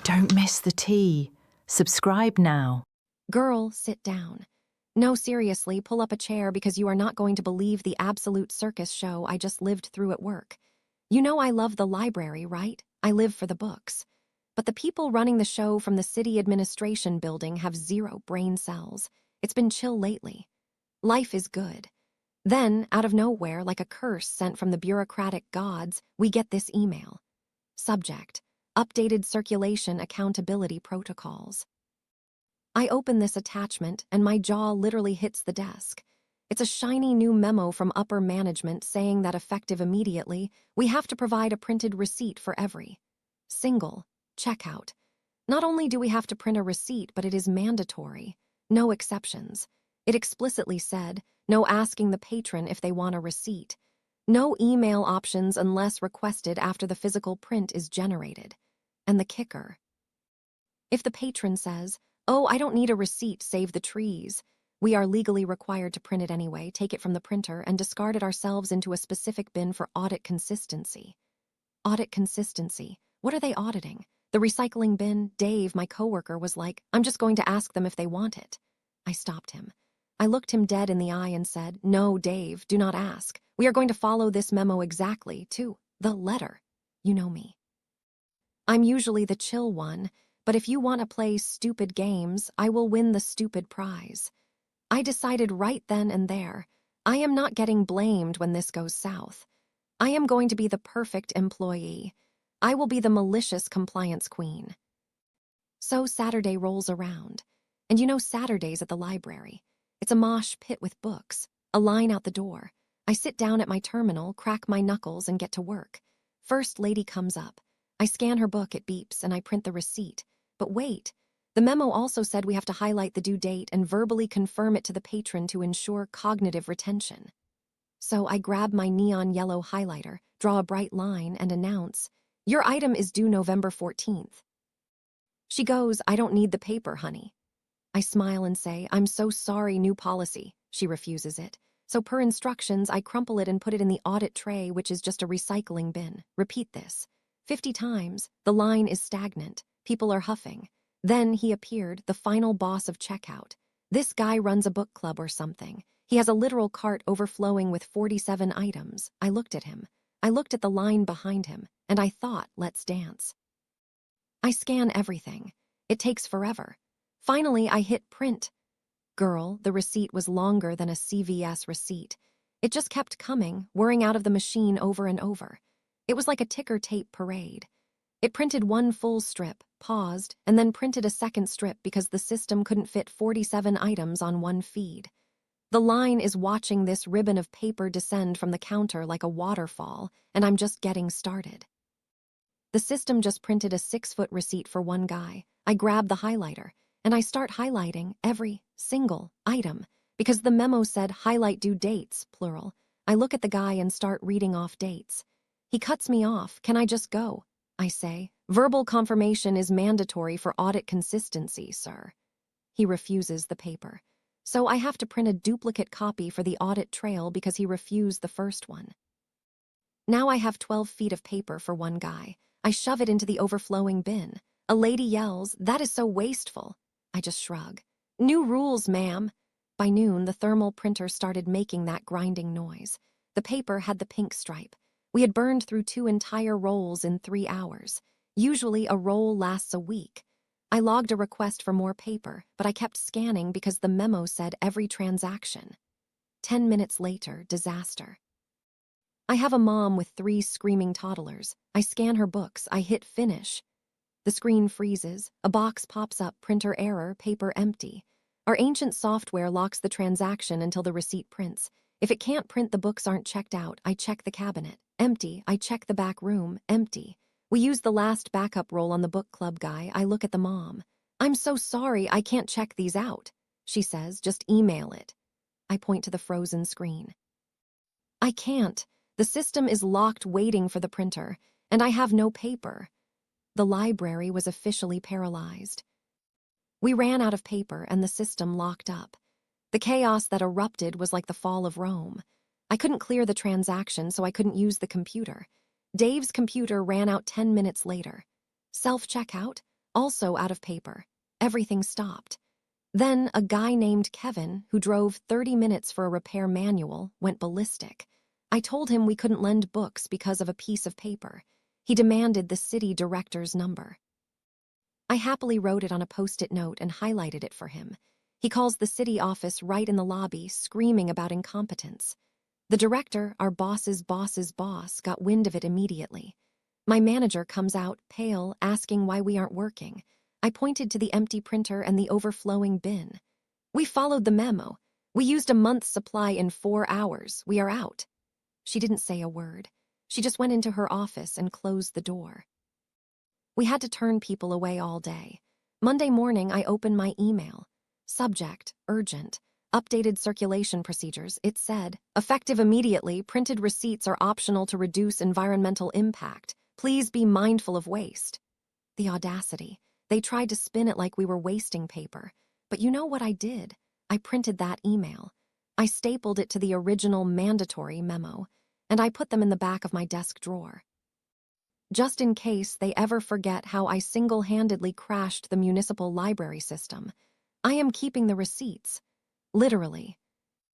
Don't miss the tea. Subscribe now. Girl, sit down. No, seriously, pull up a chair because you are not going to believe the absolute circus show I just lived through at work. You know I love the library, right? I live for the books. But the people running the show from the city administration building have zero brain cells. It's been chill lately. Life is good. Then, out of nowhere, like a curse sent from the bureaucratic gods, we get this email. Subject: Updated Circulation Accountability Protocols. I open this attachment and my jaw literally hits the desk. It's a shiny new memo from upper management saying that effective immediately, we have to provide a printed receipt for every single checkout. Not only do we have to print a receipt, but it is mandatory. No exceptions. It explicitly said, no asking the patron if they want a receipt. No email options unless requested after the physical print is generated. And the kicker: if the patron says, "Oh, I don't need a receipt, save the trees," we are legally required to print it anyway, take it from the printer, and discard it ourselves into a specific bin for audit consistency. Audit consistency. What are they auditing? The recycling bin? Dave, my coworker, was like, "I'm just going to ask them if they want it." I stopped him. I looked him dead in the eye and said, "No, Dave, do not ask. We are going to follow this memo exactly to the letter. You know me. I'm usually the chill one, but if you want to play stupid games, I will win the stupid prize." I decided right then and there, I am not getting blamed when this goes south. I am going to be the perfect employee. I will be the malicious compliance queen. So Saturday rolls around. And you know Saturdays at the library. It's a mosh pit with books, a line out the door. I sit down at my terminal, crack my knuckles, and get to work. First lady comes up. I scan her book, it beeps, and I print the receipt. But wait, the memo also said we have to highlight the due date and verbally confirm it to the patron to ensure cognitive retention. So I grab my neon yellow highlighter, draw a bright line, and announce, "Your item is due November 14th. She goes, "I don't need the paper, honey." I smile and say, "I'm so sorry, new policy." She refuses it. So per instructions, I crumple it and put it in the audit tray, which is just a recycling bin. Repeat this 50 times. The line is stagnant. People are huffing. Then he appeared, the final boss of checkout. This guy runs a book club or something. He has a literal cart overflowing with 47 items. I looked at him. I looked at the line behind him, and I thought, let's dance. I scan everything. It takes forever. Finally, I hit print. Girl, the receipt was longer than a CVS receipt. It just kept coming, whirring out of the machine over and over. It was like a ticker tape parade. It printed one full strip, paused, and then printed a second strip because the system couldn't fit 47 items on one feed. The line is watching this ribbon of paper descend from the counter like a waterfall, and I'm just getting started. The system just printed a 6-foot receipt for one guy. I grab the highlighter, and I start highlighting every single item because the memo said highlight due dates, plural. I look at the guy and start reading off dates. He cuts me off. "Can I just go?" I say. "Verbal confirmation is mandatory for audit consistency, sir." He refuses the paper. So I have to print a duplicate copy for the audit trail because he refused the first one. Now I have 12 feet of paper for one guy. I shove it into the overflowing bin. A lady yells, "That is so wasteful." I just shrug. "New rules, ma'am." By noon, the thermal printer started making that grinding noise. The paper had the pink stripe. We had burned through 2 entire rolls in 3 hours. Usually a roll lasts a week. I logged a request for more paper, but I kept scanning because the memo said every transaction. 10 minutes later, disaster. I have a mom with 3 screaming toddlers. I scan her books. I hit finish. The screen freezes. A box pops up, printer error, paper empty. Our ancient software locks the transaction until the receipt prints. If it can't print, the books aren't checked out. I check the cabinet. Empty. I check the back room. Empty. We use the last backup roll on the book club guy. I look at the mom. "I'm so sorry, I can't check these out." She says, "Just email it." I point to the frozen screen. I can't. The system is locked waiting for the printer, and I have no paper. The library was officially paralyzed. We ran out of paper and the system locked up. The chaos that erupted was like the fall of Rome. I couldn't clear the transaction, so I couldn't use the computer. Dave's computer ran out 10 minutes later. Self-checkout? also out of paper. Everything stopped. Then a guy named Kevin, who drove 30 minutes for a repair manual, went ballistic. I told him we couldn't lend books because of a piece of paper. He demanded the city director's number. I happily wrote it on a post-it note and highlighted it for him. He calls the city office right in the lobby, screaming about incompetence. The director, our boss's boss's boss, got wind of it immediately. My manager comes out, pale, asking why we aren't working. I pointed to the empty printer and the overflowing bin. We followed the memo. We used a month's supply in 4 hours. We are out. She didn't say a word. She just went into her office and closed the door. We had to turn people away all day. Monday morning, I opened my email. Subject, urgent. Updated circulation procedures. It said, effective immediately, printed receipts are optional to reduce environmental impact. Please be mindful of waste. The audacity. They tried to spin it like we were wasting paper. But you know what I did? I printed that email. I stapled it to the original mandatory memo, and I put them in the back of my desk drawer. Just in case they ever forget how I single-handedly crashed the municipal library system, I am keeping the receipts. Literally,